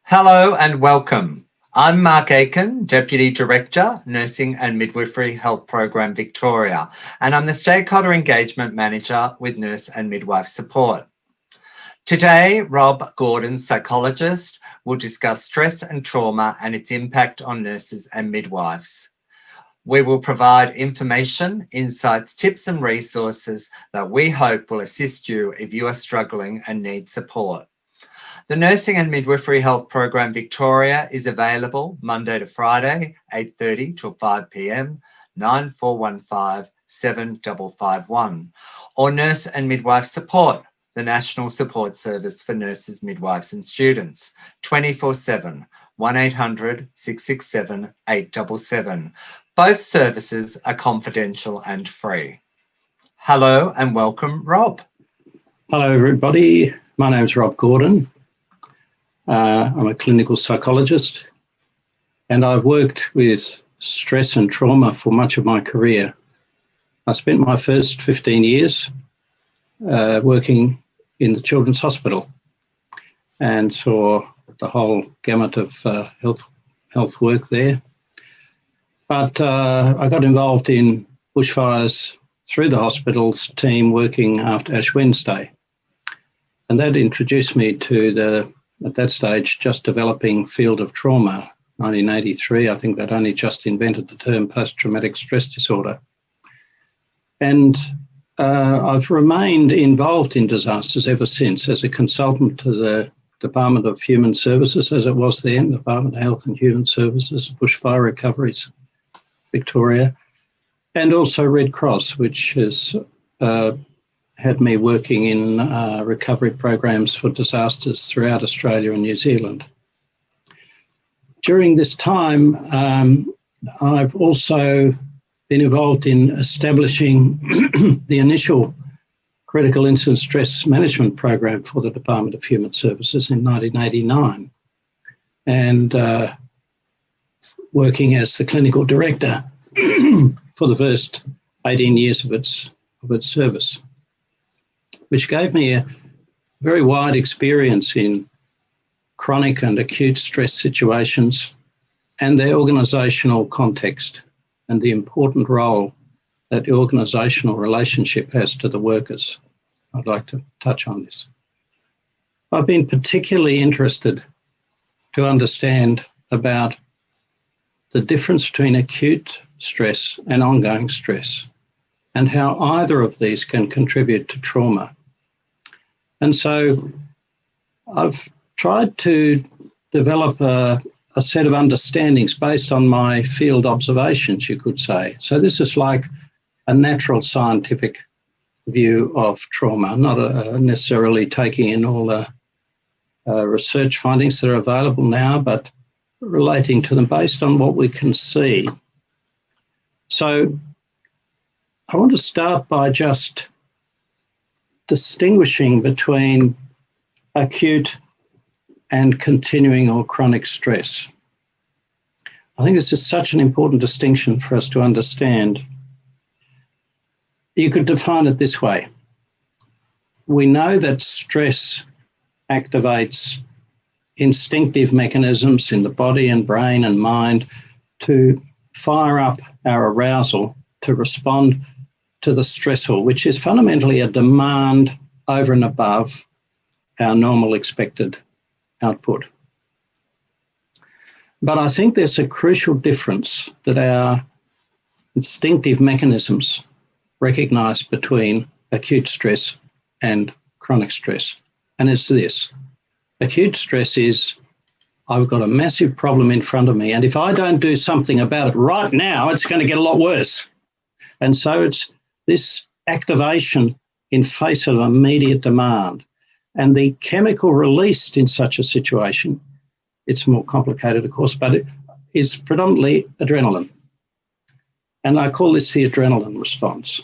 Hello and welcome. I'm Mark Aiken, Deputy Director, Nursing and Midwifery Health Program Victoria, and I'm the Stakeholder Engagement Manager with Nurse and Midwife Support. Today, Rob Gordon, psychologist, will discuss stress and trauma and its impact on nurses and midwives. We will provide information, insights, tips and resources that we hope will assist you if you are struggling and need support. The Nursing and Midwifery Health Program Victoria is available Monday to Friday, 8:30 till 5 p.m, 9415 7551, or Nurse and Midwife Support, the National Support Service for Nurses, Midwives and Students, 24/7, 1800 667 877. Both services are confidential and free. Hello and welcome, Rob. Hello, everybody. My name's Rob Gordon. I'm a clinical psychologist, and I've worked with stress and trauma for much of my career. I spent my first 15 years working in the Children's Hospital and saw the whole gamut of health work there. But I got involved in bushfires through the hospital's team working after Ash Wednesday. And that introduced me to at that stage, just developing field of trauma. 1983, I think they'd only just invented the term post-traumatic stress disorder. And I've remained involved in disasters ever since as a consultant to the Department of Human Services, as it was then, Department of Health and Human Services, Bushfire Recoveries, Victoria, and also Red Cross, which has had me working in recovery programs for disasters throughout Australia and New Zealand. During this time, I've also been involved in establishing the initial critical incident stress management program for the Department of Human Services in 1989, and working as the clinical director for the first 18 years of its service, which gave me a very wide experience in chronic and acute stress situations and their organisational context and the important role that the organisational relationship has to the workers. I'd like to touch on this. I've been particularly interested to understand about the difference between acute stress and ongoing stress, and how either of these can contribute to trauma. And so I've tried to develop a set of understandings based on my field observations, you could say. So this is like a natural scientific view of trauma, not necessarily taking in all the research findings that are available now, but relating to them based on what we can see. So I want to start by just distinguishing between acute and continuing or chronic stress. I think this is such an important distinction for us to understand. You could define it this way. We know that stress activates instinctive mechanisms in the body and brain and mind to fire up our arousal to respond to the stressor, which is fundamentally a demand over and above our normal expected output. But I think there's a crucial difference that our instinctive mechanisms recognise between acute stress and chronic stress. And it's this. Acute stress is, I've got a massive problem in front of me, and if I don't do something about it right now, it's going to get a lot worse. And so it's this activation in face of immediate demand. And the chemical released in such a situation, it's more complicated, of course, but it is predominantly adrenaline. And I call this the adrenaline response.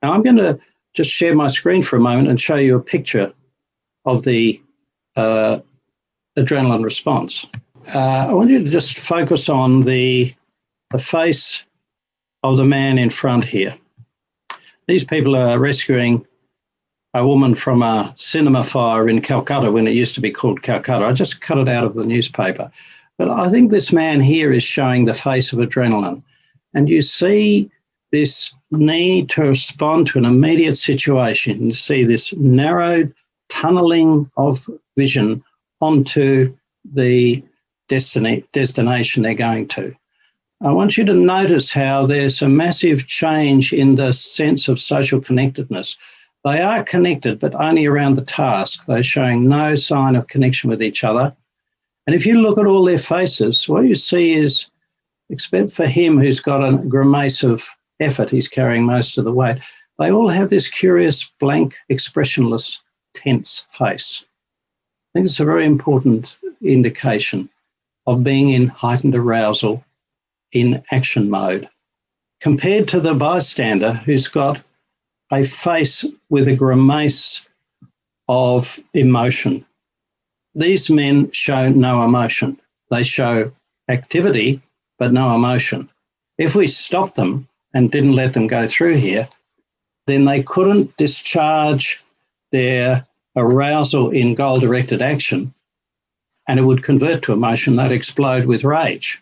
Now I'm going to just share my screen for a moment and show you a picture of the adrenaline response. I want you to just focus on the face of the man in front here. These people are rescuing a woman from a cinema fire in Calcutta when it used to be called Calcutta. I just cut it out of the newspaper. But I think this man here is showing the face of adrenaline. And you see this need to respond to an immediate situation. You see this narrowed tunneling of vision onto the destination they're going to. I want you to notice how there's a massive change in the sense of social connectedness. They are connected, but only around the task. They're showing no sign of connection with each other. And if you look at all their faces, what you see is, except for him who's got a grimace of effort, he's carrying most of the weight, they all have this curious, blank, expressionless, tense face. I think it's a very important indication of being in heightened arousal in action mode, compared to the bystander who's got a face with a grimace of emotion. These men show no emotion. They show activity, but no emotion. If we stopped them and didn't let them go through here, then they couldn't discharge their arousal in goal-directed action, and it would convert to emotion. They'd explode with rage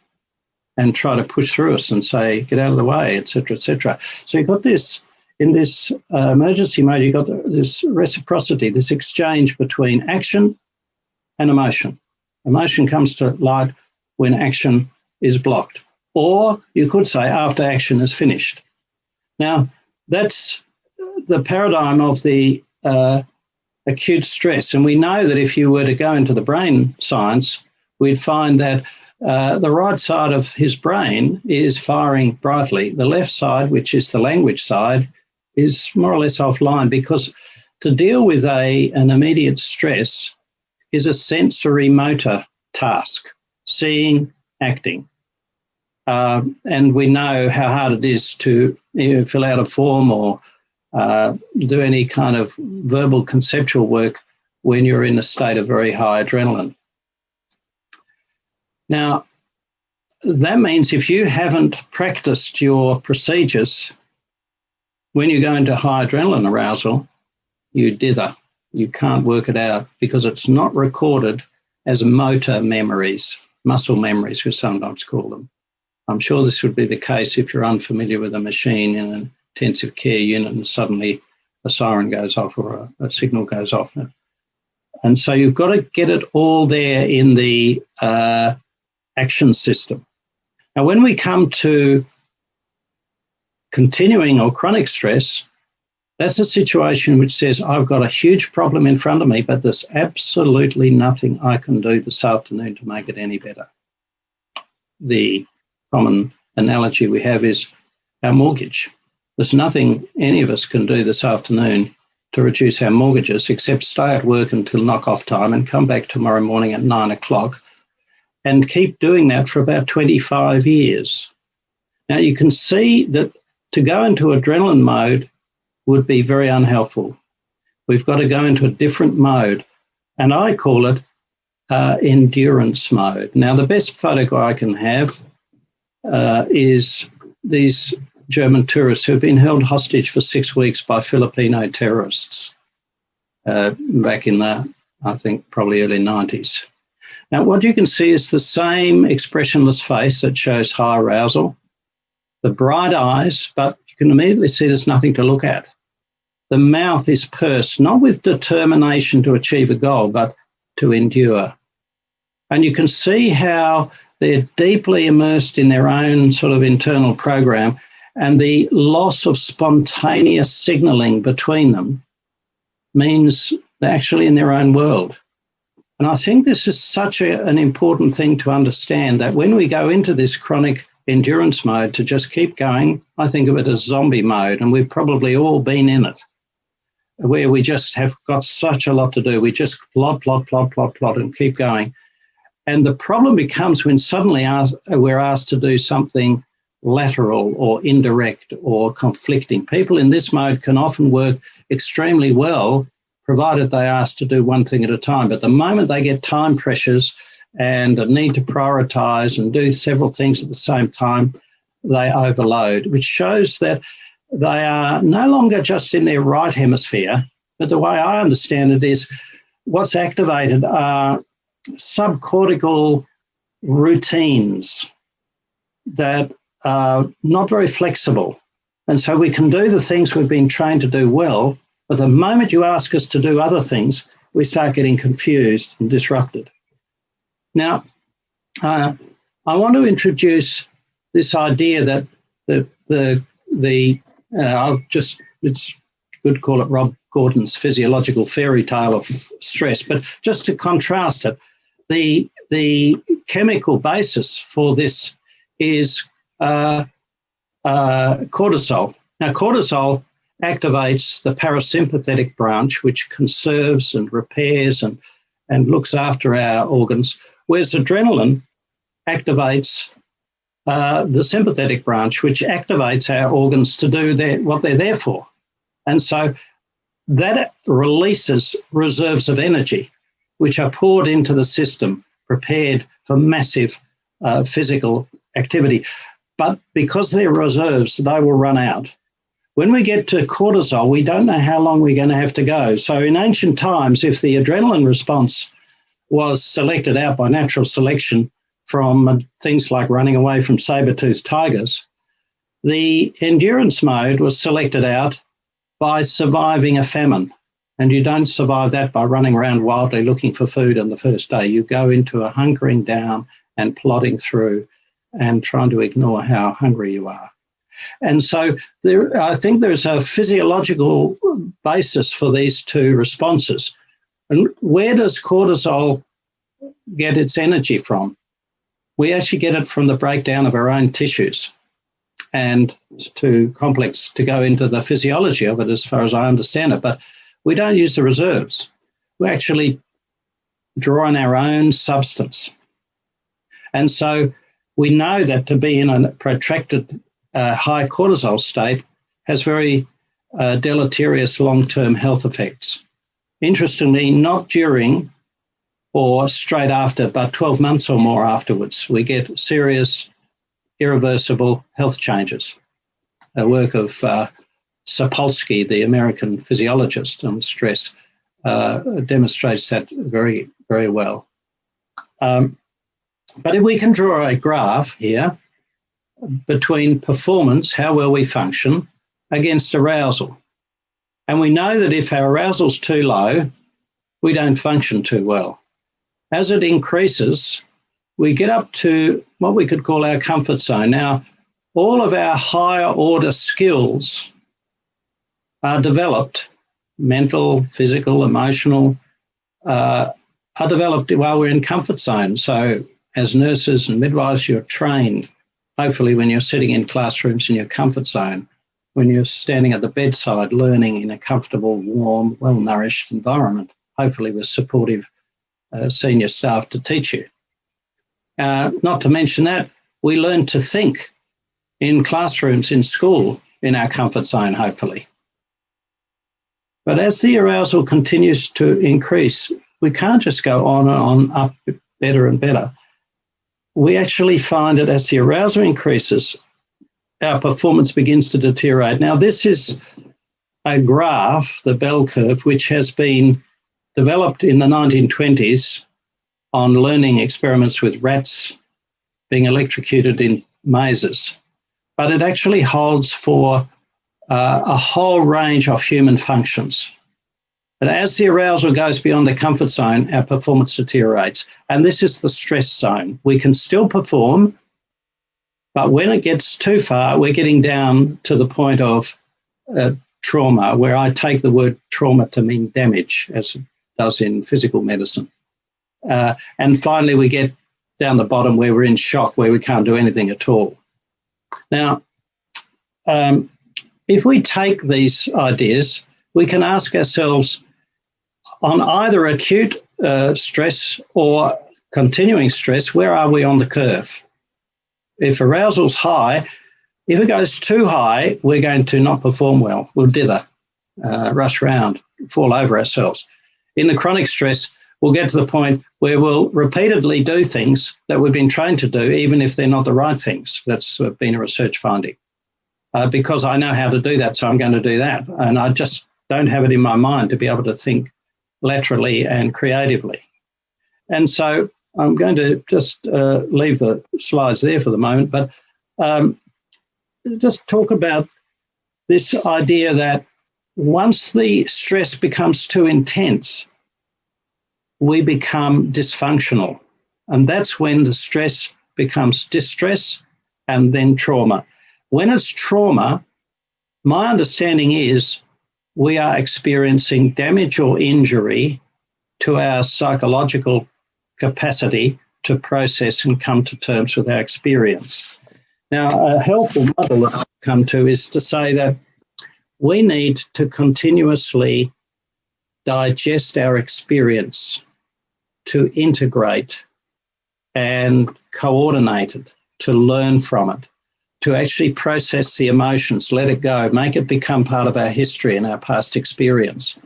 and try to push through us and say, get out of the way, etc., etc. So you've got this, in this emergency mode, you've got this reciprocity, this exchange between action and emotion. Emotion comes to light when action is blocked. Or you could say after action is finished. Now, that's the paradigm of the acute stress. And we know that if you were to go into the brain science, we'd find that the right side of his brain is firing brightly. The left side, which is the language side, is more or less offline, because to deal with an immediate stress is a sensory motor task, seeing, acting. And we know how hard it is to fill out a form or do any kind of verbal conceptual work when you're in a state of very high adrenaline. Now, that means if you haven't practiced your procedures, when you go into high adrenaline arousal, you dither. You can't work it out because it's not recorded as motor memories, muscle memories, we sometimes call them. I'm sure this would be the case if you're unfamiliar with a machine in an intensive care unit and suddenly a siren goes off or a signal goes off. And so you've got to get it all there in the action system. Now, when we come to continuing or chronic stress, that's a situation which says, I've got a huge problem in front of me, but there's absolutely nothing I can do this afternoon to make it any better. The common analogy we have is our mortgage. There's nothing any of us can do this afternoon to reduce our mortgages except stay at work until knock-off time and come back tomorrow morning at 9 o'clock and keep doing that for about 25 years. Now, you can see that to go into adrenaline mode would be very unhelpful. We've got to go into a different mode, and I call it endurance mode. Now, the best photo I can have is these German tourists who have been held hostage for 6 weeks by Filipino terrorists back in the, I think, probably early 90s. Now, what you can see is the same expressionless face that shows high arousal, the bright eyes, but you can immediately see there's nothing to look at. The mouth is pursed, not with determination to achieve a goal, but to endure. And you can see how they're deeply immersed in their own sort of internal program, and the loss of spontaneous signaling between them means they're actually in their own world. And I think this is such an important thing to understand, that when we go into this chronic endurance mode to just keep going, I think of it as zombie mode, and we've probably all been in it, where we just have got such a lot to do. We just plod and keep going. And the problem becomes when suddenly we're asked to do something lateral or indirect or conflicting. People in this mode can often work extremely well, provided they are asked to do one thing at a time. But the moment they get time pressures and a need to prioritize and do several things at the same time, they overload, which shows that they are no longer just in their right hemisphere, But the way I understand it is what's activated are subcortical routines that are not very flexible. And so we can do the things we've been trained to do well, but the moment you ask us to do other things, we start getting confused and disrupted. Now, I want to introduce this idea that it's good to call it Rob Gordon's physiological fairy tale of stress, but just to contrast it, the chemical basis for this is cortisol. Now, cortisol activates the parasympathetic branch, which conserves and repairs and looks after our organs, whereas adrenaline activates the sympathetic branch, which activates our organs to do what they're there for. And so that releases reserves of energy, which are poured into the system, prepared for massive physical activity. But because they're reserves, they will run out. When we get to cortisol, we don't know how long we're going to have to go. So in ancient times, if the adrenaline response was selected out by natural selection from things like running away from saber-toothed tigers, the endurance mode was selected out by surviving a famine. And you don't survive that by running around wildly looking for food on the first day. You go into a hunkering down and plodding through and trying to ignore how hungry you are. And so I think there's a physiological basis for these two responses. And where does cortisol get its energy from? We actually get it from the breakdown of our own tissues. And it's too complex to go into the physiology of it as far as I understand it, but we don't use the reserves. We actually draw on our own substance. And so we know that to be in a protracted high cortisol state has very deleterious long-term health effects. Interestingly, not during or straight after, but 12 months or more afterwards, we get serious, irreversible health changes. A work of Sapolsky, the American physiologist on stress, demonstrates that very, very well. But if we can draw a graph here between performance, how well we function, against arousal. And we know that if our arousal's too low, we don't function too well. As it increases, we get up to what we could call our comfort zone. Now, all of our higher order skills are developed, mental, physical, emotional, are developed while we're in comfort zone. So as nurses and midwives, you're trained, hopefully when you're sitting in classrooms in your comfort zone, when you're standing at the bedside learning in a comfortable, warm, well-nourished environment, hopefully with supportive senior staff to teach you. Not to mention that, we learn to think in classrooms, in school, in our comfort zone, hopefully. But as the arousal continues to increase, we can't just go on and on, up better and better. We actually find that as the arousal increases, our performance begins to deteriorate. Now, this is a graph, the bell curve, which has been developed in the 1920s on learning experiments with rats being electrocuted in mazes. But it actually holds for a whole range of human functions. But as the arousal goes beyond the comfort zone, our performance deteriorates. And this is the stress zone. We can still perform, but when it gets too far, we're getting down to the point of trauma, where I take the word trauma to mean damage, as it does in physical medicine. And finally, we get down the bottom where we're in shock, where we can't do anything at all. Now, if we take these ideas, we can ask ourselves, on either acute stress or continuing stress, where are we on the curve? If arousal's high, if it goes too high, we're going to not perform well. We'll dither, rush around, fall over ourselves. In the chronic stress, we'll get to the point where we'll repeatedly do things that we've been trained to do, even if they're not the right things. That's been a research finding. Because I know how to do that, so I'm going to do that. And I just don't have it in my mind to be able to think laterally and creatively. And so I'm going to just leave the slides there for the moment, but just talk about this idea that once the stress becomes too intense, we become dysfunctional. And that's when the stress becomes distress and then trauma. When it's trauma, my understanding is we are experiencing damage or injury to our psychological capacity to process and come to terms with our experience. Now, a helpful model that I've come to is to say that we need to continuously digest our experience, to integrate and coordinate it, to learn from it, to actually process the emotions, let it go, make it become part of our history and our past experience.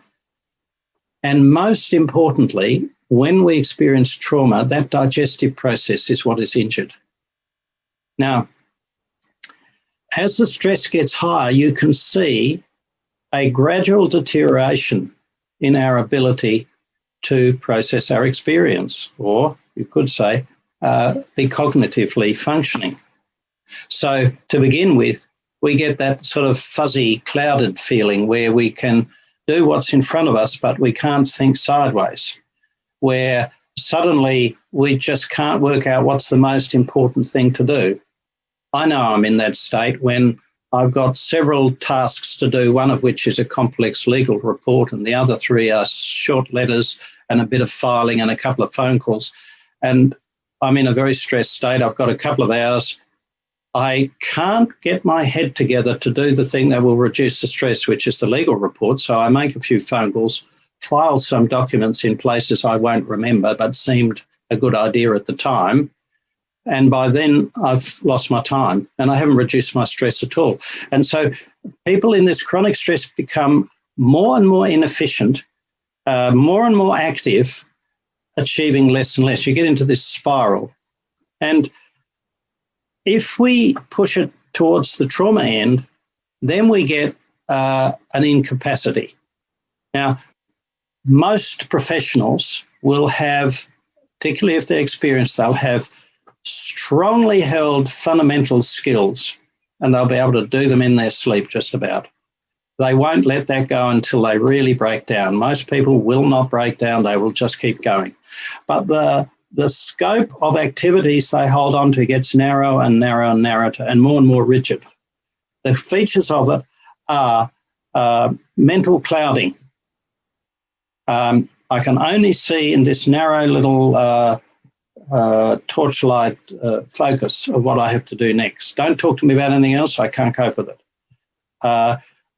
And most importantly, when we experience trauma, that digestive process is what is injured. Now, as the stress gets higher, you can see a gradual deterioration in our ability to process our experience, or you could say, be cognitively functioning. So to begin with, we get that sort of fuzzy, clouded feeling where we can do what's in front of us, but we can't think sideways, where suddenly we just can't work out what's the most important thing to do. I know I'm in that state when I've got several tasks to do, one of which is a complex legal report, and the other three are short letters and a bit of filing and a couple of phone calls. And I'm in a very stressed state. I've got a couple of hours. I can't get my head together to do the thing that will reduce the stress, which is the legal report. So I make a few phone calls, file some documents in places I won't remember, but seemed a good idea at the time. And by then I've lost my time and I haven't reduced my stress at all. And so people in this chronic stress become more and more inefficient, more and more active, achieving less and less. You get into this spiral. And if we push it towards the trauma end, then we get an incapacity. Now, most professionals will have, particularly if they're experienced, they'll have strongly held fundamental skills and they'll be able to do them in their sleep just about. They won't let that go until they really break down. Most people will not break down, they will just keep going. But the scope of activities they hold on to gets narrow and narrow and narrow and more rigid. The features of it are mental clouding. I can only see in this narrow little torchlight focus of what I have to do next. Don't talk to me about anything else, I can't cope with it.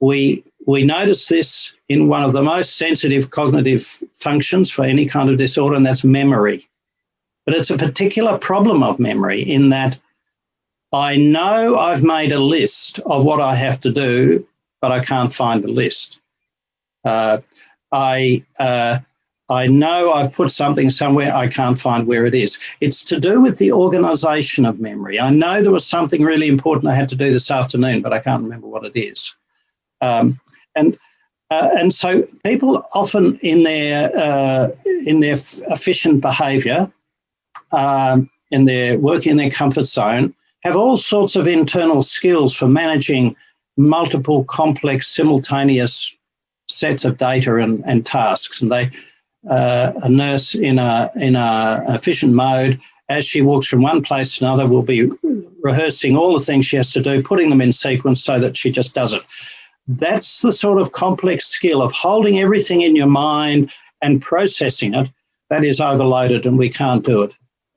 We notice this in one of the most sensitive cognitive functions for any kind of disorder, and that's memory. But it's a particular problem of memory in that I know I've made a list of what I have to do, but I can't find the list. I know I've put something somewhere, I can't find where it is. It's to do with the organisation of memory. I know there was something really important I had to do this afternoon, but I can't remember what it is. And so people often in their efficient behaviour, in their work in their comfort zone, have all sorts of internal skills for managing multiple complex simultaneous sets of data and tasks. And they a nurse in a efficient mode, as she walks from one place to another, will be rehearsing all the things she has to do, putting them in sequence so that she just does it. That's the sort of complex skill of holding everything in your mind and processing it that is overloaded, and we can't do it.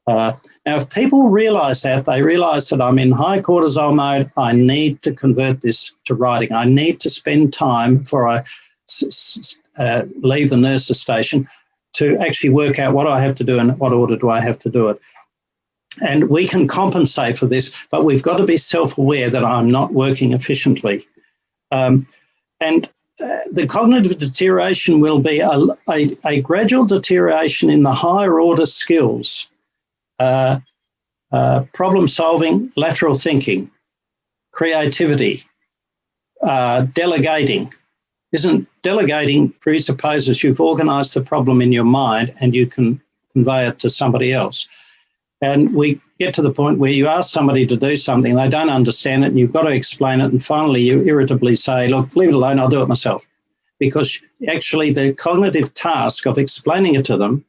Now, if people realise that, they realise that I'm in high cortisol mode, I need to convert this to writing. I need to spend time before I leave the nurse's station to actually work out what I have to do and what order do I have to do it. And we can compensate for this, but we've got to be self-aware that I'm not working efficiently. The cognitive deterioration will be a gradual deterioration in the higher order skills, problem solving, lateral thinking, creativity, delegating, Isn't delegating presupposes you've organised the problem in your mind and you can convey it to somebody else. And we get to the point where you ask somebody to do something, they don't understand it, and you've got to explain it, and finally you irritably say, look, leave it alone, I'll do it myself. Because actually the cognitive task of explaining it to them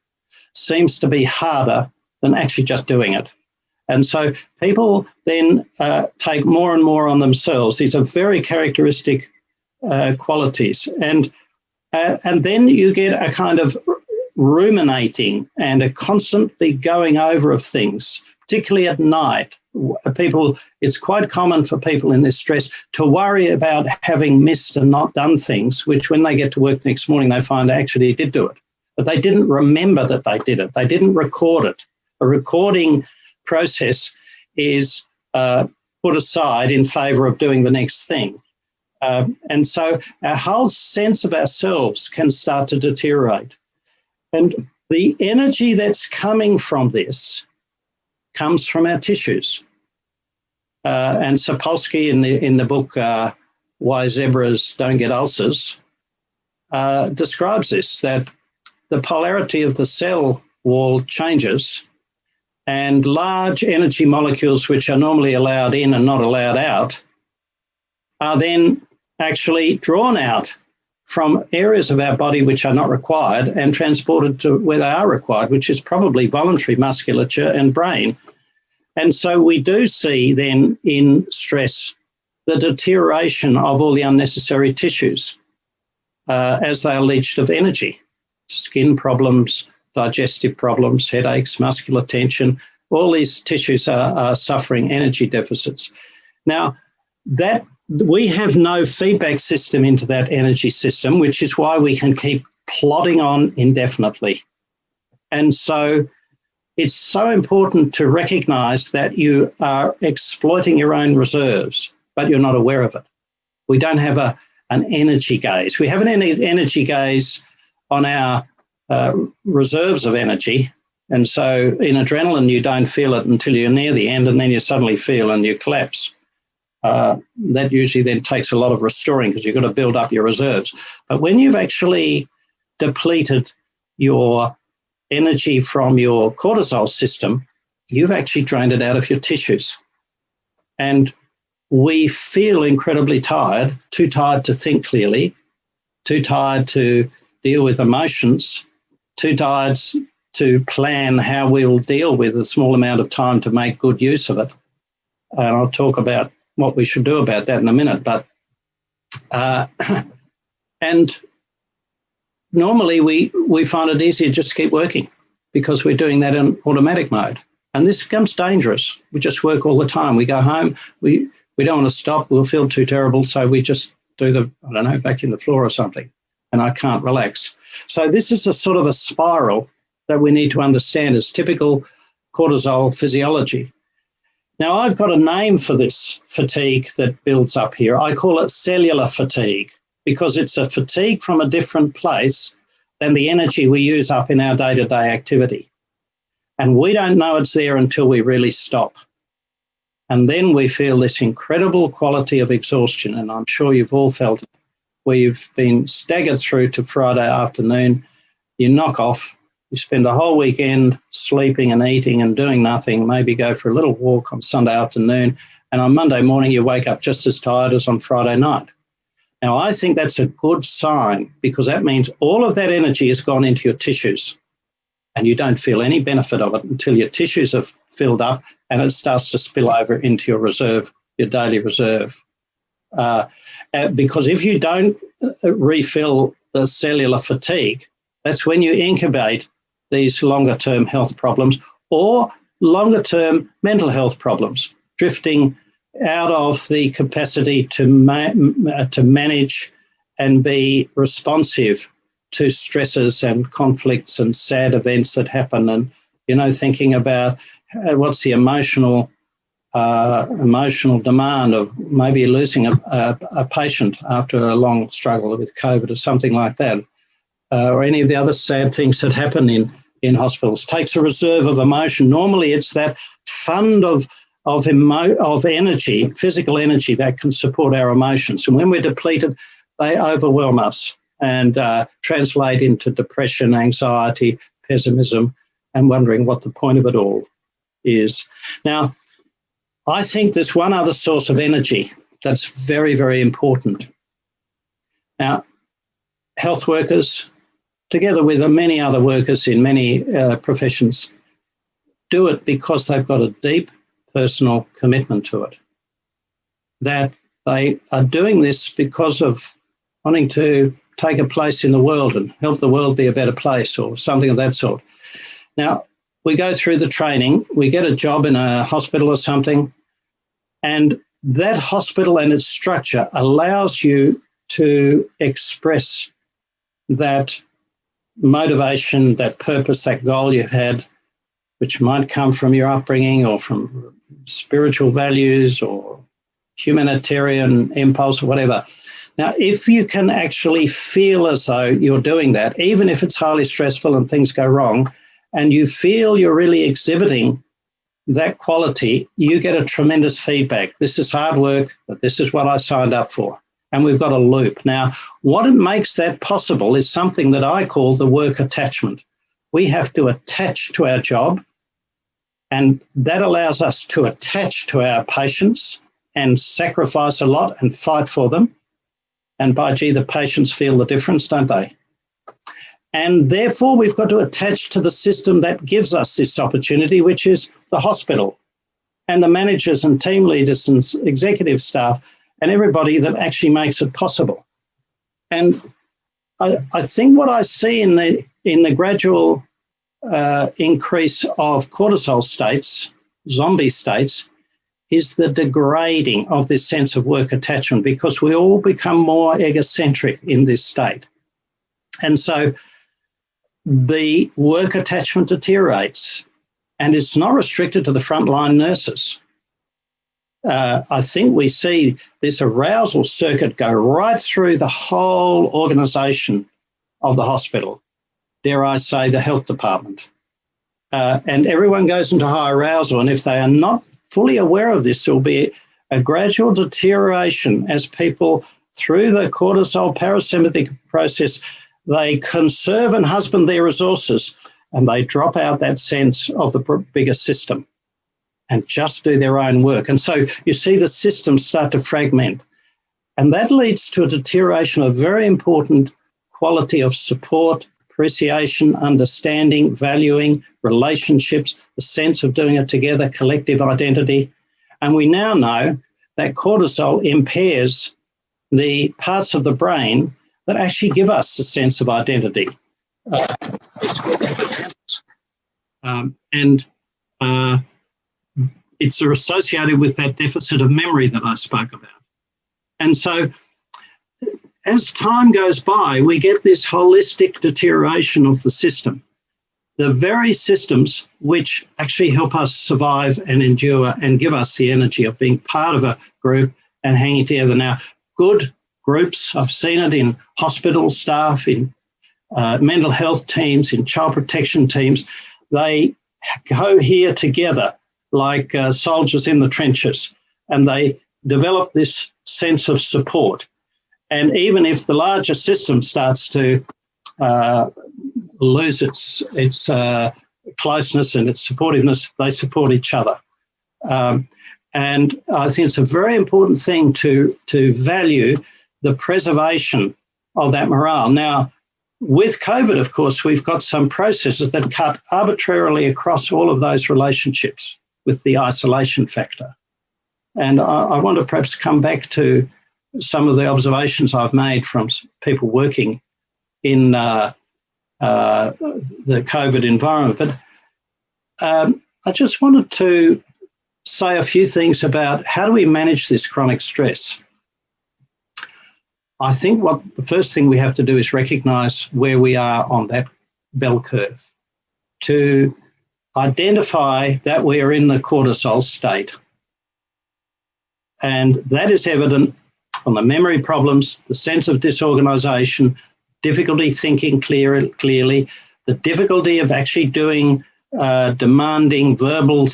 seems to be harder than actually just doing it. And so people then take more and more on themselves. These are very characteristic qualities. And then you get a kind of ruminating and a constantly going over of things, particularly at night. It's quite common for people in this stress to worry about having missed and not done things, which when they get to work next morning, they find actually they did do it. But they didn't remember that they did it. They didn't record it. A recording process is put aside in favour of doing the next thing. And so our whole sense of ourselves can start to deteriorate. And the energy that's coming from this comes from our tissues. And Sapolsky in the book Why Zebras Don't Get Ulcers describes this, that the polarity of the cell wall changes and large energy molecules which are normally allowed in and not allowed out are then actually drawn out from areas of our body which are not required and transported to where they are required, which is probably voluntary musculature and brain. And so we do see then in stress the deterioration of all the unnecessary tissues as they are leached of energy. Skin problems, digestive problems, headaches, muscular tension, all these tissues are suffering energy deficits. Now, that we have no feedback system into that energy system, which is why we can keep plodding on indefinitely. And so it's so important to recognise that you are exploiting your own reserves, but you're not aware of it. We don't have an energy gaze. We have an energy gaze on our reserves of energy. And so in adrenaline, you don't feel it until you're near the end, and then you suddenly feel and you collapse. That usually then takes a lot of restoring because you've got to build up your reserves. But when you've actually depleted your energy from your cortisol system, you've actually drained it out of your tissues. And we feel incredibly tired, too tired to think clearly, too tired to deal with emotions, too tired to plan how we will deal with a small amount of time to make good use of it. And I'll talk about what we should do about that in a minute. But and normally we find it easier just to keep working because we're doing that in automatic mode. And this becomes dangerous. We just work all the time. We go home, we don't want to stop, we'll feel too terrible, so we just do vacuum the floor or something, and I can't relax. So this is a sort of a spiral that we need to understand as typical cortisol physiology. Now, I've got a name for this fatigue that builds up here. I call it cellular fatigue because it's a fatigue from a different place than the energy we use up in our day-to-day activity. And we don't know it's there until we really stop. And then we feel this incredible quality of exhaustion, and I'm sure you've all felt it, where you've been staggered through to Friday afternoon, you knock off, you spend the whole weekend sleeping and eating and doing nothing, maybe go for a little walk on Sunday afternoon, and on Monday morning you wake up just as tired as on Friday night. Now, I think that's a good sign because that means all of that energy has gone into your tissues and you don't feel any benefit of it until your tissues have filled up and it starts to spill over into your reserve, your daily reserve. Because if you don't refill the cellular fatigue, that's when you incubate these longer-term health problems or longer-term mental health problems, drifting out of the capacity to manage and be responsive to stresses and conflicts and sad events that happen, and thinking about what's the emotional demand of maybe losing a patient after a long struggle with COVID or something like that, or any of the other sad things that happen in hospitals. Takes a reserve of emotion. Normally it's that fund of energy, physical energy that can support our emotions. And when we're depleted, they overwhelm us and translate into depression, anxiety, pessimism, and wondering what the point of it all is. Now, I think there's one other source of energy that's very, very important. Now, health workers, together with many other workers in many professions, do it because they've got a deep personal commitment to it. That they are doing this because of wanting to take a place in the world and help the world be a better place or something of that sort. Now, we go through the training, we get a job in a hospital or something, and that hospital and its structure allows you to express that motivation, that purpose, that goal you've had, which might come from your upbringing or from spiritual values or humanitarian impulse or whatever. Now, if you can actually feel as though you're doing that, even if it's highly stressful and things go wrong, and you feel you're really exhibiting that quality, you get a tremendous feedback. This is hard work, but this is what I signed up for. And we've got a loop. Now, what makes that possible is something that I call the work attachment. We have to attach to our job, and that allows us to attach to our patients and sacrifice a lot and fight for them. And by gee, the patients feel the difference, don't they? And therefore, we've got to attach to the system that gives us this opportunity, which is the hospital and the managers and team leaders and executive staff and everybody that actually makes it possible. And I think what I see in the gradual increase of cortisol states, zombie states, is the degrading of this sense of work attachment, because we all become more egocentric in this state. And so the work attachment deteriorates, and it's not restricted to the frontline nurses. I think we see this arousal circuit go right through the whole organisation of the hospital, dare I say the health department. And everyone goes into high arousal, and if they are not fully aware of this, there will be a gradual deterioration as people, through the cortisol parasympathetic process, they conserve and husband their resources, and they drop out that sense of the bigger system and just do their own work. And so you see the systems start to fragment. And that leads to a deterioration of very important quality of support, appreciation, understanding, valuing, relationships, the sense of doing it together, collective identity. And we now know that cortisol impairs the parts of the brain that actually give us a sense of identity. It's called hippocampus. It's associated with that deficit of memory that I spoke about. And so as time goes by, we get this holistic deterioration of the system. The very systems which actually help us survive and endure and give us the energy of being part of a group and hanging together. Now, good groups, I've seen it in hospital staff, in mental health teams, in child protection teams, they go here together like soldiers in the trenches, and they develop this sense of support. And even if the larger system starts to lose its closeness and its supportiveness, they support each other. And I think it's a very important thing to value the preservation of that morale. Now, with COVID, of course, we've got some processes that cut arbitrarily across all of those relationships with the isolation factor. And I want to perhaps come back to some of the observations I've made from people working in the COVID environment. But I just wanted to say a few things about how do we manage this chronic stress. I think the first thing we have to do is recognise where we are on that bell curve, to identify that we are in the cortisol state. And that is evident on the memory problems, the sense of disorganisation, difficulty thinking clearly, the difficulty of actually doing demanding verbal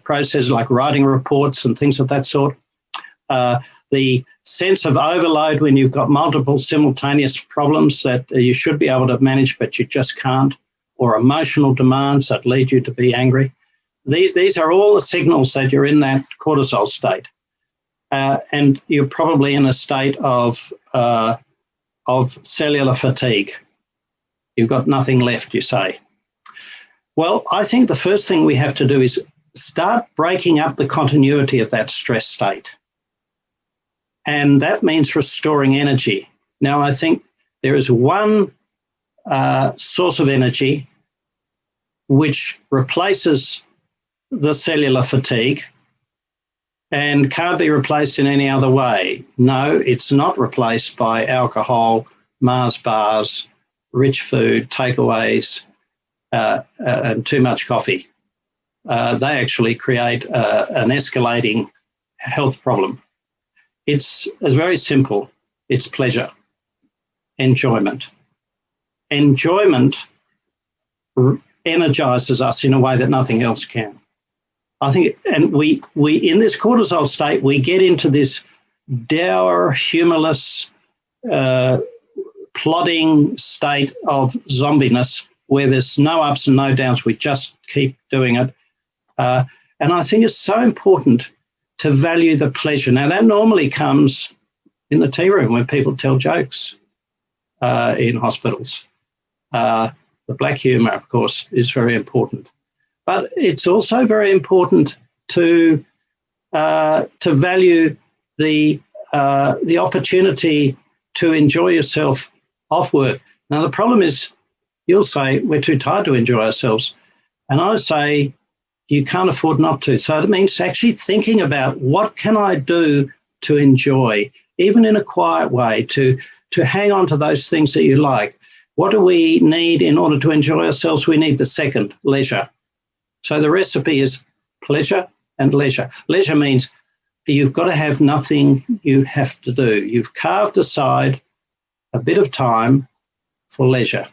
processes like writing reports and things of that sort, the sense of overload when you've got multiple simultaneous problems that you should be able to manage but you just can't, or emotional demands that lead you to be angry. These are all the signals that you're in that cortisol state. And you're probably in a state of cellular fatigue. You've got nothing left, you say. Well, I think the first thing we have to do is start breaking up the continuity of that stress state. And that means restoring energy. Now, I think there is one source of energy which replaces the cellular fatigue and can't be replaced in any other way. No, it's not replaced by alcohol, Mars bars, rich food, takeaways, and too much coffee. They actually create an escalating health problem. It's very simple. It's pleasure, enjoyment. Enjoyment energizes us in a way that nothing else can. I think, and we in this cortisol state, we get into this dour, humorless, plodding state of zombiness where there's no ups and no downs. We just keep doing it. And I think it's so important to value the pleasure. Now, that normally comes in the tea room when people tell jokes in hospitals. The black humour, of course, is very important. But it's also very important to value the opportunity to enjoy yourself off work. Now, the problem is, you'll say, we're too tired to enjoy ourselves. And I say, you can't afford not to. So it means actually thinking about what can I do to enjoy, even in a quiet way, to hang on to those things that you like. What do we need in order to enjoy ourselves? We need the second, leisure. So the recipe is pleasure and leisure. Leisure means you've got to have nothing you have to do. You've carved aside a bit of time for leisure.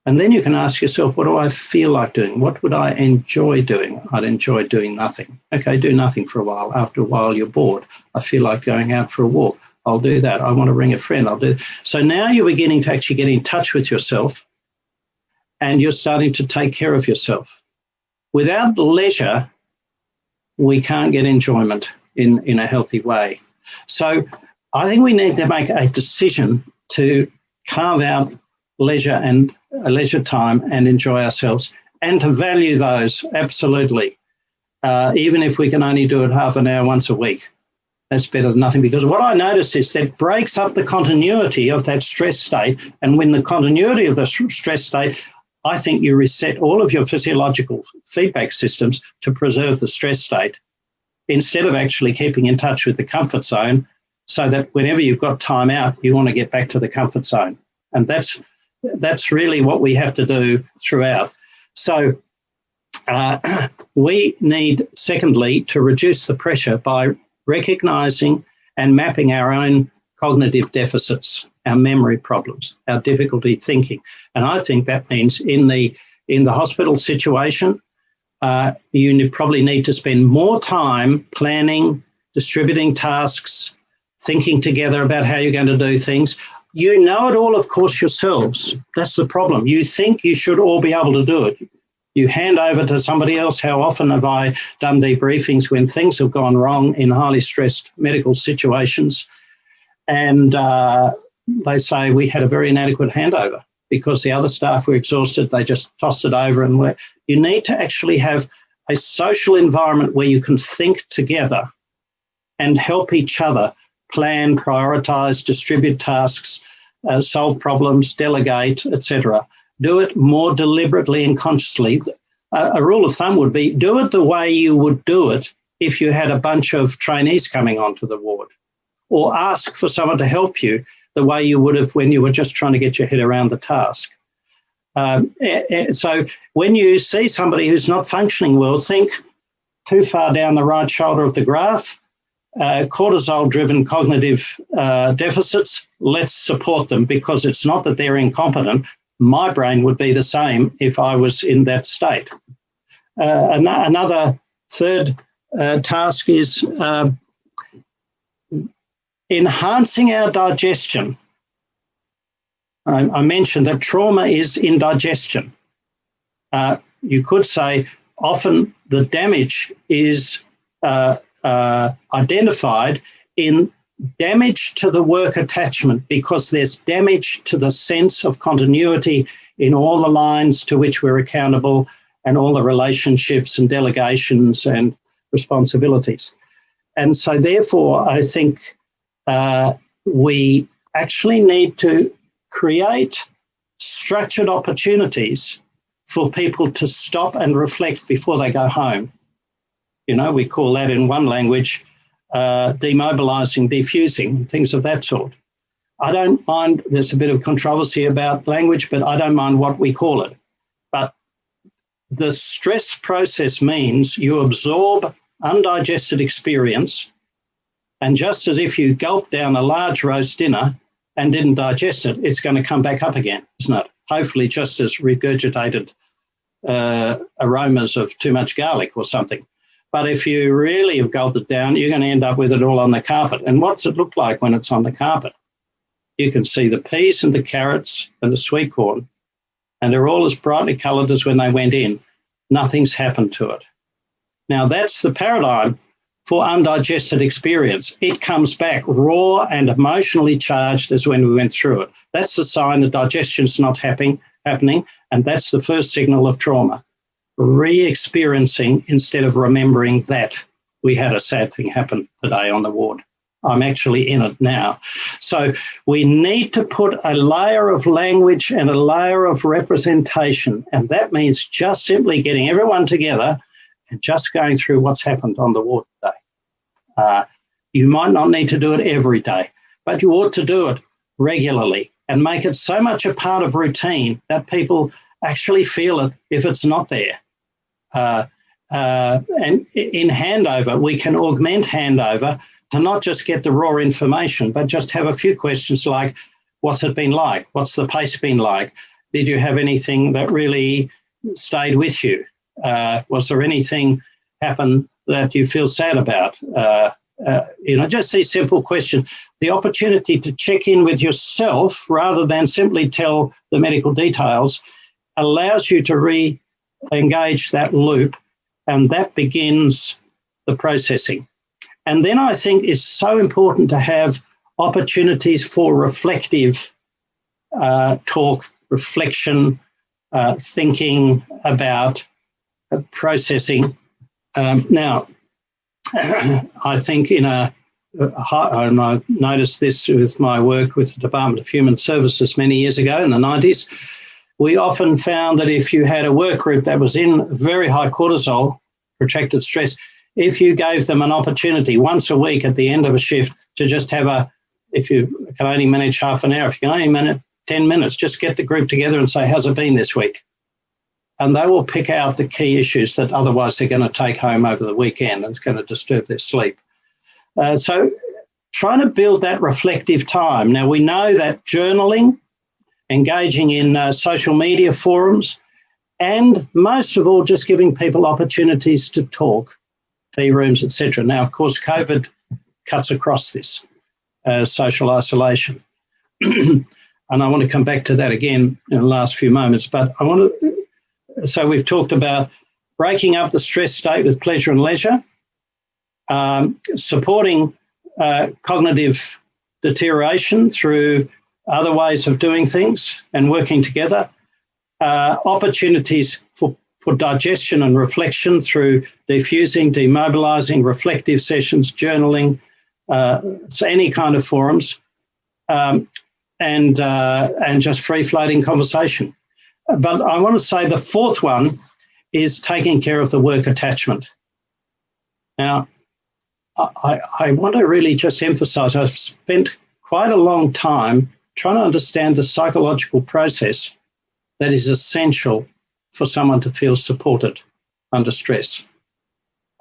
And then you can ask yourself, what do I feel like doing? What would I enjoy doing? I'd enjoy doing nothing. Okay, do nothing for a while. After a while, you're bored. I feel like going out for a walk. I'll do that. I want to ring a friend. I'll do. So now you're beginning to actually get in touch with yourself and you're starting to take care of yourself. Without leisure, we can't get enjoyment in a healthy way. So I think we need to make a decision to carve out leisure and leisure time and enjoy ourselves, and to value those, absolutely. Even if we can only do it half an hour once a week, that's better than nothing. Because what I notice is that breaks up the continuity of that stress state. And when the continuity of the stress state, I think you reset all of your physiological feedback systems to preserve the stress state, instead of actually keeping in touch with the comfort zone, so that whenever you've got time out, you want to get back to the comfort zone. And that's really what we have to do throughout. So we need, secondly, to reduce the pressure by recognising and mapping our own cognitive deficits, our memory problems, our difficulty thinking. And I think that means in the hospital situation, you probably need to spend more time planning, distributing tasks, thinking together about how you're going to do things. You know it all, of course, yourselves. That's the problem. You think you should all be able to do it. You hand over to somebody else. How often have I done debriefings when things have gone wrong in highly stressed medical situations, and they say we had a very inadequate handover because the other staff were exhausted. They just tossed it over. And you need to actually have a social environment where you can think together and help each other plan, prioritise, distribute tasks, solve problems, delegate, etc. Do it more deliberately and consciously. A rule of thumb would be do it the way you would do it if you had a bunch of trainees coming onto the ward, or ask for someone to help you the way you would have when you were just trying to get your head around the task. So when you see somebody who's not functioning well, think too far down the right shoulder of the graph, cortisol-driven cognitive deficits, let's support them, because it's not that they're incompetent. My brain would be the same if I was in that state. Another third task is enhancing our digestion. I mentioned that trauma is indigestion. You could say often the damage is identified in damage to the work attachment, because there's damage to the sense of continuity in all the lines to which we're accountable and all the relationships and delegations and responsibilities. And so therefore, I think we actually need to create structured opportunities for people to stop and reflect before they go home. You know, we call that in one language demobilising, defusing, things of that sort. I don't mind, there's a bit of controversy about language, but I don't mind what we call it. But the stress process means you absorb undigested experience, and just as if you gulp down a large roast dinner and didn't digest it, it's going to come back up again, isn't it? Hopefully just as regurgitated aromas of too much garlic or something. But if you really have gulped it down, you're going to end up with it all on the carpet. And what's it look like when it's on the carpet? You can see the peas and the carrots and the sweet corn, and they're all as brightly coloured as when they went in. Nothing's happened to it. Now, that's the paradigm for undigested experience. It comes back raw and emotionally charged as when we went through it. That's the sign that digestion's not happening, and that's the first signal of trauma. Re-experiencing instead of remembering that we had a sad thing happen today on the ward. I'm actually in it now. So we need to put a layer of language and a layer of representation, and that means just simply getting everyone together and just going through what's happened on the ward today. You might not need to do it every day, but you ought to do it regularly and make it so much a part of routine that people actually feel it if it's not there. And in handover, we can augment handover to not just get the raw information, but just have a few questions like, what's it been like? What's the pace been like? Did you have anything that really stayed with you? Was there anything happen that you feel sad about? Just these simple questions. The opportunity to check in with yourself rather than simply tell the medical details allows you to re-engage that loop, and that begins the processing. And then I think it's so important to have opportunities for reflective talk, reflection, thinking about processing. Now, I think and I noticed this with my work with the Department of Human Services many years ago in the 90s, we often found that if you had a work group that was in very high cortisol, protracted stress, if you gave them an opportunity once a week at the end of a shift to just have if you can only manage half an hour, if you can only manage 10 minutes, just get the group together and say, how's it been this week? And they will pick out the key issues that otherwise they're going to take home over the weekend and it's going to disturb their sleep. So trying to build that reflective time. Now, we know that journaling, engaging in social media forums, and most of all, just giving people opportunities to talk, tea rooms, etc. Now, of course, COVID cuts across this social isolation. And I want to come back to that again in the last few moments, but I want to, so we've talked about breaking up the stress state with pleasure and leisure, supporting cognitive deterioration through other ways of doing things and working together, opportunities for digestion and reflection through diffusing, demobilising, reflective sessions, journaling, so any kind of forums, and just free-floating conversation. But I want to say the fourth one is taking care of the work attachment. Now, I want to really just emphasise, I've spent quite a long time trying to understand the psychological process that is essential for someone to feel supported under stress.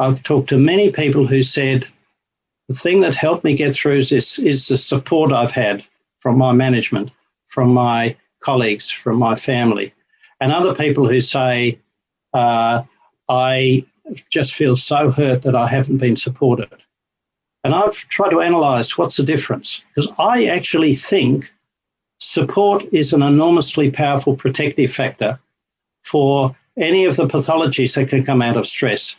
I've talked to many people who said, the thing that helped me get through is the support I've had from my management, from my colleagues, from my family. And other people who say, I just feel so hurt that I haven't been supported. And I've tried to analyse what's the difference, because I actually think support is an enormously powerful protective factor for any of the pathologies that can come out of stress.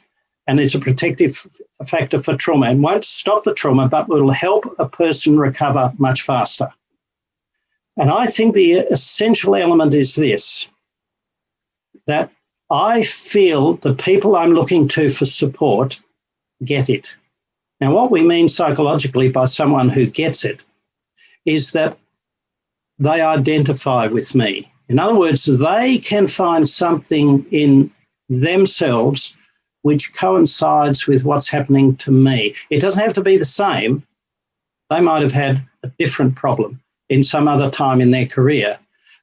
And it's a protective factor for trauma, and won't stop the trauma, but will help a person recover much faster. And I think the essential element is this, that I feel the people I'm looking to for support get it. Now, what we mean psychologically by someone who gets it is that they identify with me. In other words, they can find something in themselves which coincides with what's happening to me. It doesn't have to be the same. They might have had a different problem in some other time in their career,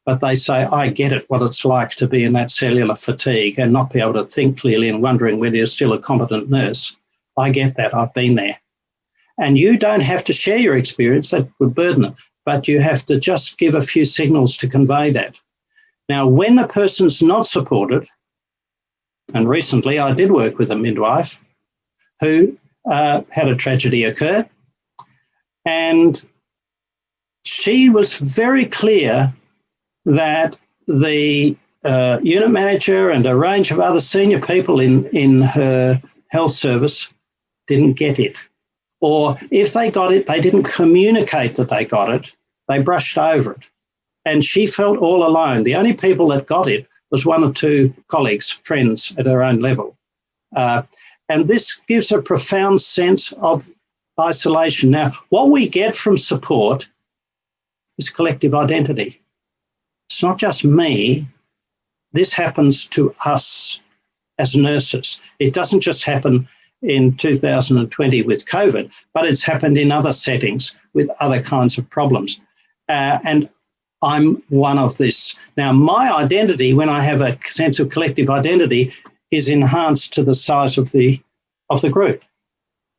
but they say, I get it, what it's like to be in that cellular fatigue and not be able to think clearly and wondering whether you're still a competent nurse. I get that, I've been there. And you don't have to share your experience, that would burden it, but you have to just give a few signals to convey that. Now, when a person's not supported, and recently I did work with a midwife who had a tragedy occur, and she was very clear that the unit manager and a range of other senior people in her health service didn't get it. Or if they got it, they didn't communicate that they got it. They brushed over it. And she felt all alone. The only people that got it was one or two colleagues, friends at her own level. And this gives a profound sense of isolation. Now, what we get from support is collective identity. It's not just me. This happens to us as nurses. It doesn't just happen in 2020 with COVID, but it's happened in other settings with other kinds of problems. And I'm one of this. Now, my identity, when I have a sense of collective identity, is enhanced to the size of the group.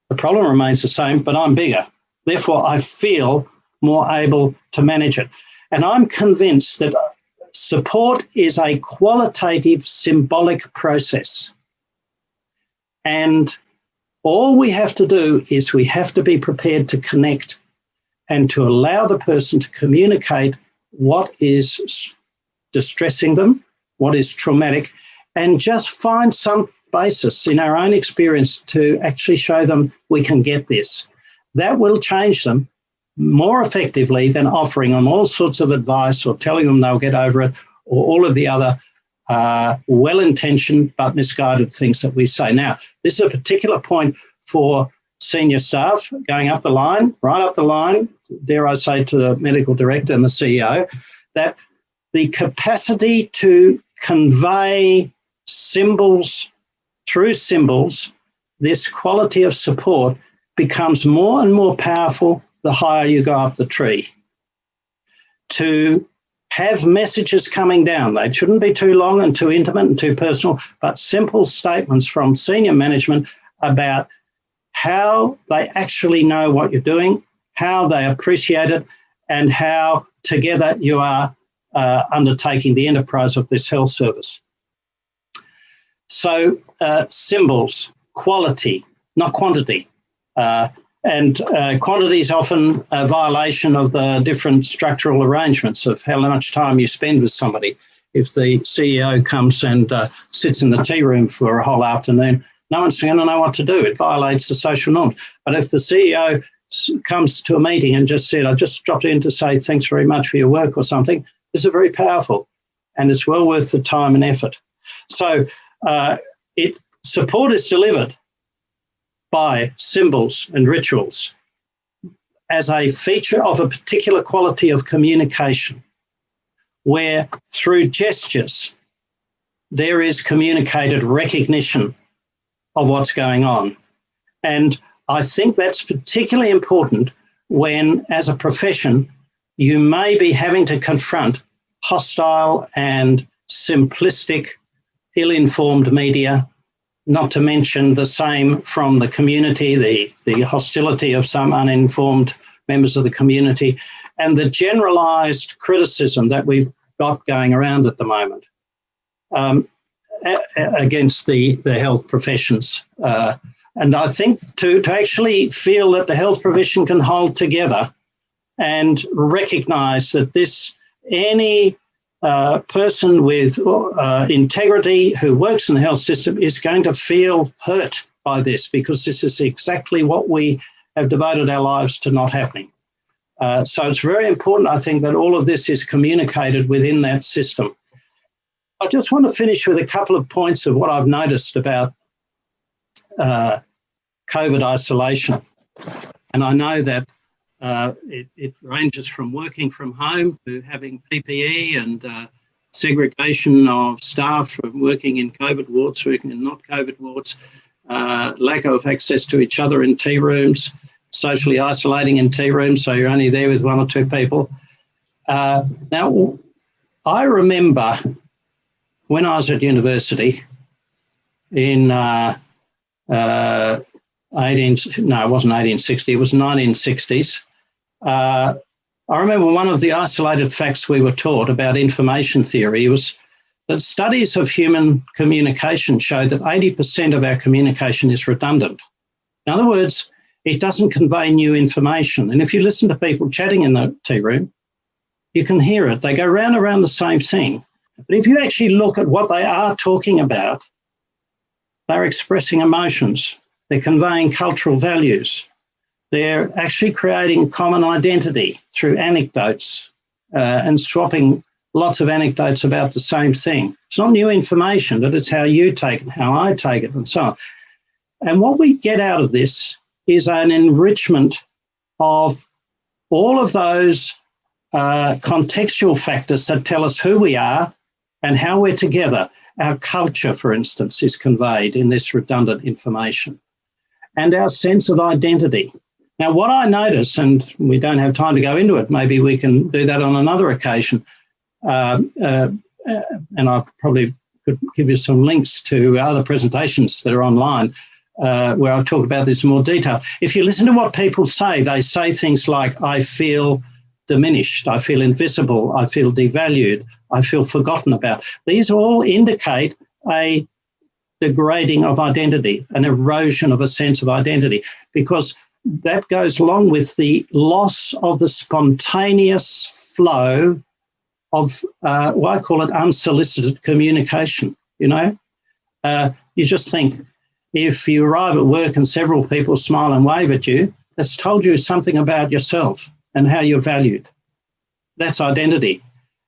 The problem remains the same, but I'm bigger. Therefore, I feel more able to manage it. And I'm convinced that support is a qualitative, symbolic process. And all we have to do is we have to be prepared to connect and to allow the person to communicate what is distressing them, what is traumatic, and just find some basis in our own experience to actually show them we can get this. That will change them more effectively than offering them all sorts of advice or telling them they'll get over it, or all of the other well-intentioned but misguided things that we say. Now, this is a particular point for senior staff going up the line, right up the line, dare I say, to the medical director and the CEO, that the capacity to convey symbols through symbols, this quality of support becomes more and more powerful the higher you go up the tree. To have messages coming down, they shouldn't be too long and too intimate and too personal, but simple statements from senior management about how they actually know what you're doing, how they appreciate it, and how together you are undertaking the enterprise of this health service. So symbols, quality, not quantity. And quantity is often a violation of the different structural arrangements of how much time you spend with somebody. If the CEO comes and sits in the tea room for a whole afternoon, no one's going to know what to do. It violates the social norms. But if the CEO comes to a meeting and just said, I just dropped in to say thanks very much for your work or something, this is very powerful and it's well worth the time and effort. So support is delivered by symbols and rituals as a feature of a particular quality of communication, where through gestures there is communicated recognition of what's going on. And I think that's particularly important when, as a profession, you may be having to confront hostile and simplistic, ill-informed media, not to mention the same from the community, the hostility of some uninformed members of the community, and the generalised criticism that we've got going around at the moment against the health professions. And I think to actually feel that the health profession can hold together and recognise that any person with integrity who works in the health system is going to feel hurt by this, because this is exactly what we have devoted our lives to not happening. So it's very important, I think, that all of this is communicated within that system. I just want to finish with a couple of points of what I've noticed about COVID isolation. And I know that it ranges from working from home to having PPE and segregation of staff from working in COVID wards, working in not COVID wards, lack of access to each other in tea rooms, socially isolating in tea rooms, so you're only there with one or two people. Now, I remember when I was at university in it wasn't 1860, it was 1960s. I remember one of the isolated facts we were taught about information theory was that studies of human communication show that 80% of our communication is redundant. In other words, it doesn't convey new information. And if you listen to people chatting in the tea room, you can hear it. They go round and around the same thing. But if you actually look at what they are talking about, they're expressing emotions. They're conveying cultural values. They're actually creating common identity through anecdotes and swapping lots of anecdotes about the same thing. It's not new information, but it's how you take it, how I take it, and so on. And what we get out of this is an enrichment of all of those contextual factors that tell us who we are and how we're together. Our culture, for instance, is conveyed in this redundant information, and our sense of identity. Now, what I notice, and we don't have time to go into it, maybe we can do that on another occasion, and I probably could give you some links to other presentations that are online where I'll talk about this in more detail. If you listen to what people say, they say things like, I feel diminished, I feel invisible, I feel devalued, I feel forgotten about. These all indicate a degrading of identity, an erosion of a sense of identity, because that goes along with the loss of the spontaneous flow of what I call it unsolicited communication. You just think, if you arrive at work and several people smile and wave at you, that's told you something about yourself and how you're valued. That's identity.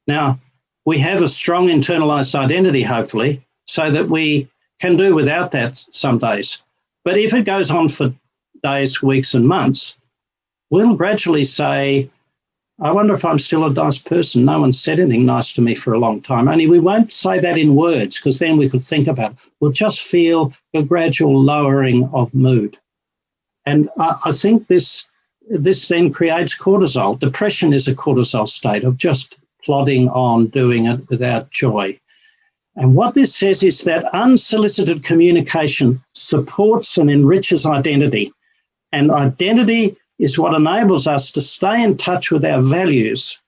Now, we have a strong internalized identity, hopefully, so that we can do without that some days. But if it goes on for days, weeks, and months, we'll gradually say, I wonder if I'm still a nice person. No one said anything nice to me for a long time. Only we won't say that in words, because then we could think about it. We'll just feel a gradual lowering of mood. And I think this then creates cortisol. Depression is a cortisol state of just plodding on, doing it without joy. And what this says is that unsolicited communication supports and enriches identity. And identity is what enables us to stay in touch with our values,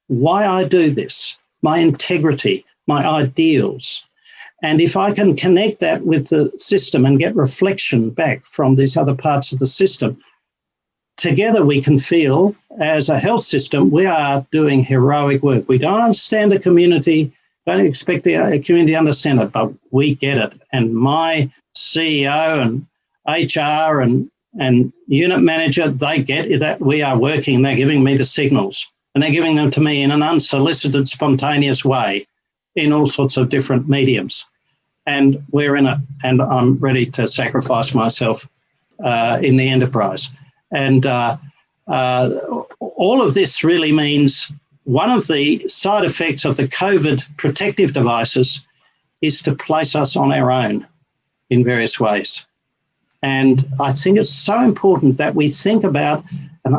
why I do this, my integrity, my ideals. And if I can connect that with the system and get reflection back from these other parts of the system, together we can feel, as a health system, we are doing heroic work. We don't understand the community, don't expect the community to understand it, but we get it. And my CEO and HR and unit manager, they get that we are working. They're giving me the signals, and they're giving them to me in an unsolicited, spontaneous way in all sorts of different mediums. And we're in it, and I'm ready to sacrifice myself in the enterprise. And all of this really means one of the side effects of the COVID protective devices is to place us on our own in various ways. And I think it's so important that we think about, and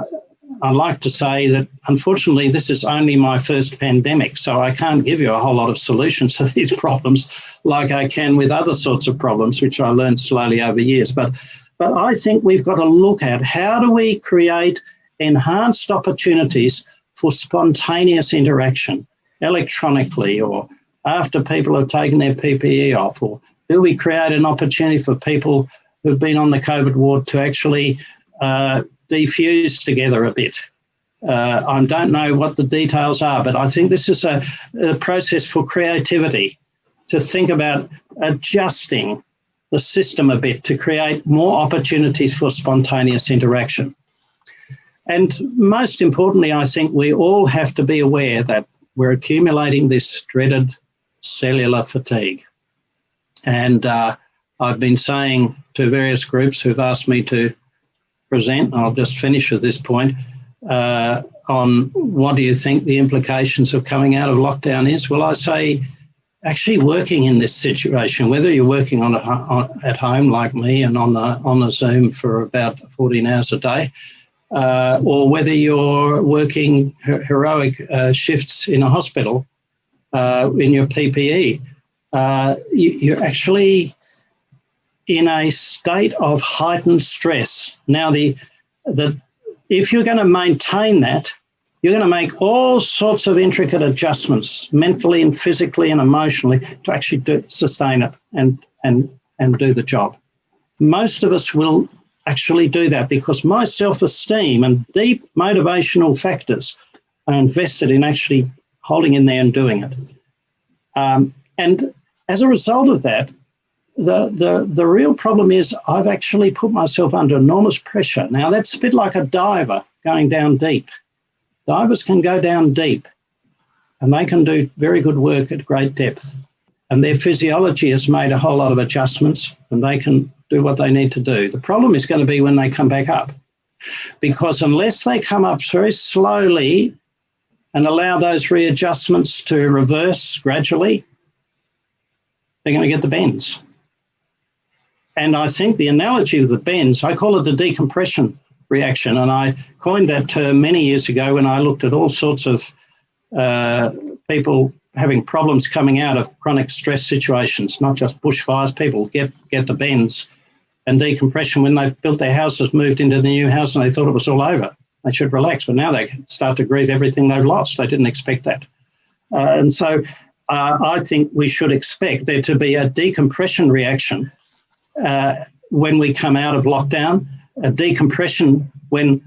I like to say that unfortunately this is only my first pandemic, so I can't give you a whole lot of solutions to these problems like I can with other sorts of problems, which I learned slowly over years. But I think we've got to look at how do we create enhanced opportunities for spontaneous interaction electronically, or after people have taken their PPE off, or do we create an opportunity for people who've been on the COVID ward to actually defuse together a bit. I don't know what the details are, but I think this is a process for creativity, to think about adjusting the system a bit to create more opportunities for spontaneous interaction. And most importantly, I think we all have to be aware that we're accumulating this dreaded cellular fatigue. And I've been saying to various groups who've asked me to present, I'll just finish at this point, on what do you think the implications of coming out of lockdown is? Well, I say actually working in this situation, whether you're working at home like me and on a Zoom for about 14 hours a day, or whether you're working heroic shifts in a hospital in your PPE, you're actually in a state of heightened stress. Now, if you're going to maintain that, you're going to make all sorts of intricate adjustments mentally and physically and emotionally to actually sustain it and do the job. Most of us will actually do that because my self-esteem and deep motivational factors are invested in actually holding in there and doing it. And as a result of that, the real problem is I've actually put myself under enormous pressure. Now, that's a bit like a diver going down deep. Divers can go down deep and they can do very good work at great depth. And their physiology has made a whole lot of adjustments and they can do what they need to do. The problem is going to be when they come back up, because unless they come up very slowly and allow those readjustments to reverse gradually, they're going to get the bends. And I think the analogy of the bends, I call it the decompression reaction. And I coined that term many years ago when I looked at all sorts of people having problems coming out of chronic stress situations, not just bushfires. People get the bends and decompression when they've built their houses, moved into the new house, and they thought it was all over. They should relax, but now they start to grieve everything they've lost. They didn't expect that. And so I think we should expect there to be a decompression reaction when we come out of lockdown, a decompression when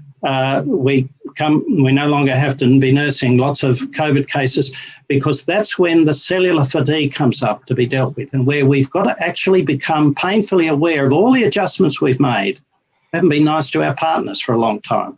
we no longer have to be nursing lots of COVID cases, because that's when the cellular fatigue comes up to be dealt with, and where we've got to actually become painfully aware of all the adjustments we've made. We haven't been nice to our partners for a long time.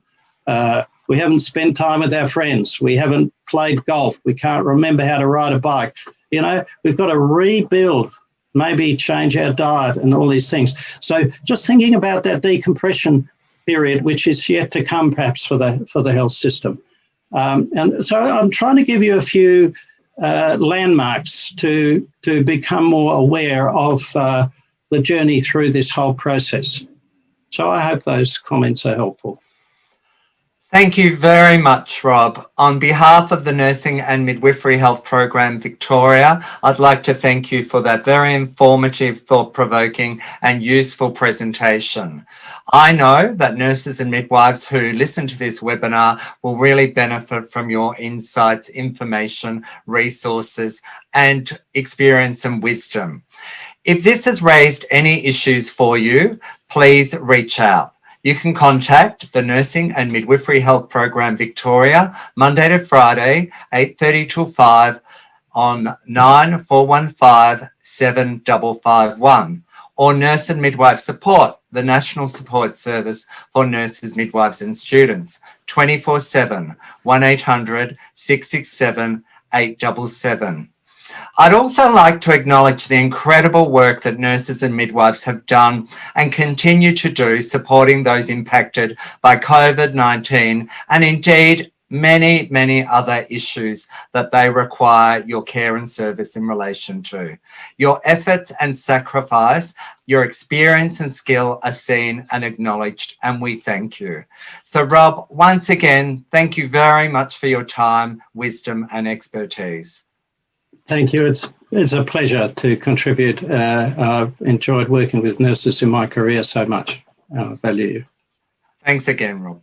We haven't spent time with our friends. We haven't played golf. We can't remember how to ride a bike. You know, we've got to rebuild, maybe change our diet and all these things. So just thinking about that decompression period, which is yet to come perhaps for the health system. And so I'm trying to give you a few landmarks to become more aware of the journey through this whole process. So I hope those comments are helpful. Thank you very much, Rob. On behalf of the Nursing and Midwifery Health Program Victoria, I'd like to thank you for that very informative, thought-provoking and useful presentation. I know that nurses and midwives who listen to this webinar will really benefit from your insights, information, resources, and experience and wisdom. If this has raised any issues for you, please reach out. You can contact the Nursing and Midwifery Health Program Victoria Monday to Friday, 8:30 till 5 on 9415 7551, or Nurse and Midwife Support, the National Support Service for Nurses, Midwives and Students, 24/7, 1800 667 877. I'd also like to acknowledge the incredible work that nurses and midwives have done and continue to do supporting those impacted by COVID-19 and indeed many, many other issues that they require your care and service in relation to. Your efforts and sacrifice, your experience and skill are seen and acknowledged, and we thank you. So Rob, once again, thank you very much for your time, wisdom and expertise. Thank you. It's a pleasure to contribute. I've enjoyed working with nurses in my career so much. I value you. Thanks again, Rob.